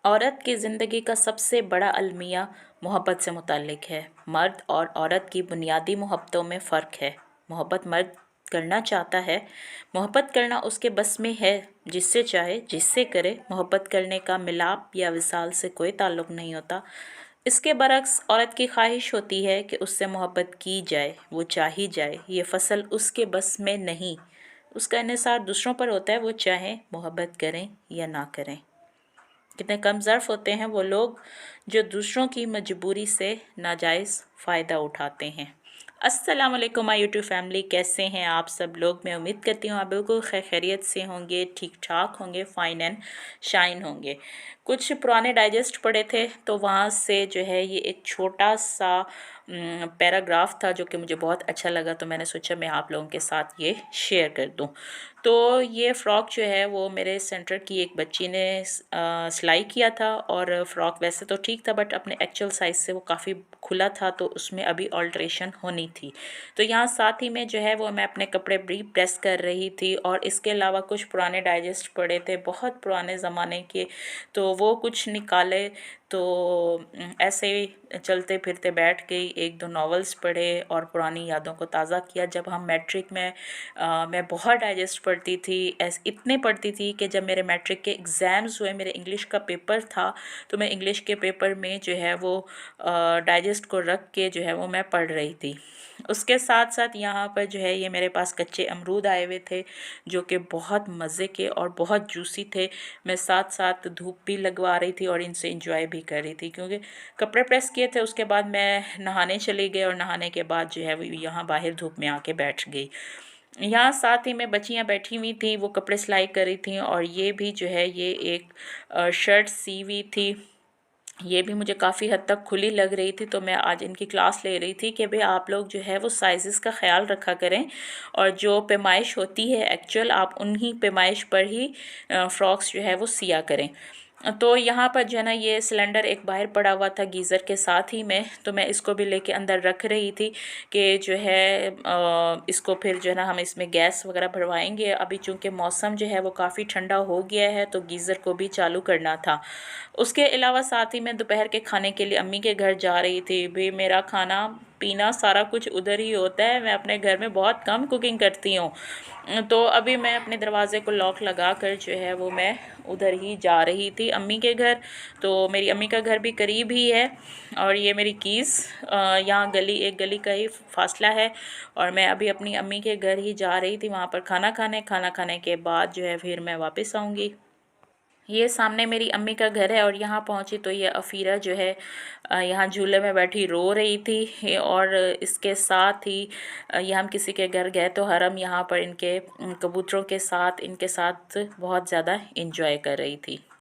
औरत की ज़िंदगी का सबसे बड़ा अलमिया मोहब्बत से मुताल्लिक है। मर्द और औरत की बुनियादी मोहब्बतों में फ़र्क है। मोहब्बत मर्द करना चाहता है, मोहब्बत करना उसके बस में है। जिससे चाहे जिससे करे, मोहब्बत करने का मिलाप या विसाल से कोई ताल्लुक़ नहीं होता। इसके बरक्स औरत की ख्वाहिश होती है कि उससे मोहब्बत की जाए, वो चाही जाए। ये फ़सल उसके बस में नहीं, उसका इन्हिसार दूसरों पर होता है, वो चाहें मोहब्बत करें या ना करें। कितने कम ज़र्फ़ होते हैं वो लोग जो दूसरों की मजबूरी से नाजायज़ फ़ायदा उठाते हैं। अस्सलाम वालेकुम माय यूट्यूब फैमिली, कैसे हैं आप सब लोग। मैं उम्मीद करती हूँ आप बिल्कुल खैरियत से होंगे, ठीक ठाक होंगे, फ़ाइन एंड शाइन होंगे। कुछ पुराने डाइजेस्ट पढ़े थे तो वहाँ से जो है ये एक छोटा सा पैराग्राफ था जो कि मुझे बहुत अच्छा लगा, तो मैंने सोचा मैं आप लोगों के साथ ये शेयर कर दूँ। तो ये फ़्रॉक जो है वो मेरे सेंटर की एक बच्ची ने सिलाई किया था, और फ़्रॉक वैसे तो ठीक था बट अपने एक्चुअल साइज़ से वो काफ़ी खुला था, तो उसमें अभी ऑल्ट्रेशन होनी थी। तो यहाँ साथ ही में जो है वो मैं अपने कपड़े भी प्रेस कर रही थी, और इसके अलावा कुछ पुराने डाइजेस्ट पड़े थे बहुत पुराने ज़माने के, तो वो कुछ निकाले। तो ऐसे ही चलते फिरते बैठ गई, एक दो नॉवेल्स पढ़े और पुरानी यादों को ताज़ा किया। जब हम मैट्रिक में मैं बहुत डाइजेस्ट पढ़ती थी, इतने पढ़ती थी कि जब मेरे मैट्रिक के एग्ज़ाम्स हुए, मेरे इंग्लिश का पेपर था, तो मैं इंग्लिश के पेपर में जो है वो डाइजेस्ट को रख के जो है वो मैं पढ़ रही थी। उसके साथ साथ यहाँ पर जो है ये मेरे पास कच्चे अमरूद आए हुए थे जो कि बहुत मज़े के और बहुत जूसी थे। मैं साथ साथ धूप भी लगवा रही थी और इनसे इंजॉय भी कर रही थी, क्योंकि कपड़े प्रेस किए थे। उसके बाद मैं नहाने चली गई, और नहाने के बाद जो है वो यहाँ बाहर धूप में आके बैठ गई। यहाँ साथ ही में बच्चियाँ बैठी हुई थी, वो कपड़े सिलाई कर रही थी, और ये भी जो है ये एक शर्ट सी हुई थी। ये भी मुझे काफ़ी हद तक खुली लग रही थी, तो मैं आज इनकी क्लास ले रही थी कि भाई आप लोग जो है वो साइज़ेस का ख़्याल रखा करें, और जो पैमाइश होती है एक्चुअल, आप उन्हीं पैमाइश पर ही फ़्रॉक्स जो है वो सिया करें। तो यहाँ पर जो है ना ये सिलेंडर एक बाहर पड़ा हुआ था गीज़र के साथ ही में, तो मैं इसको भी लेके अंदर रख रही थी कि जो है इसको फिर जो है ना हम इसमें गैस वगैरह भरवाएंगे। अभी चूँकि मौसम जो है वो काफ़ी ठंडा हो गया है, तो गीज़र को भी चालू करना था। उसके अलावा साथ ही मैं दोपहर के खाने के लिए अम्मी के घर जा रही थी। भी मेरा खाना पीना सारा कुछ उधर ही होता है, मैं अपने घर में बहुत कम कुकिंग करती हूँ। तो अभी मैं अपने दरवाज़े को लॉक लगा कर जो है वो मैं उधर ही जा रही थी अम्मी के घर। तो मेरी अम्मी का घर भी करीब ही है, और ये मेरी कीज़ यहाँ एक गली का ही फासला है, और मैं अभी अपनी अम्मी के घर ही जा रही थी वहाँ पर खाना खाने के बाद जो है फिर मैं वापस आऊँगी। ये सामने मेरी अम्मी का घर है, और यहाँ पहुँची तो ये अफ़ीरा जो है यहाँ झूले में बैठी रो रही थी। और इसके साथ ही ये हम किसी के घर गए तो हरम यहाँ पर इनके कबूतरों के साथ इनके साथ बहुत ज़्यादा इंजॉय कर रही थी।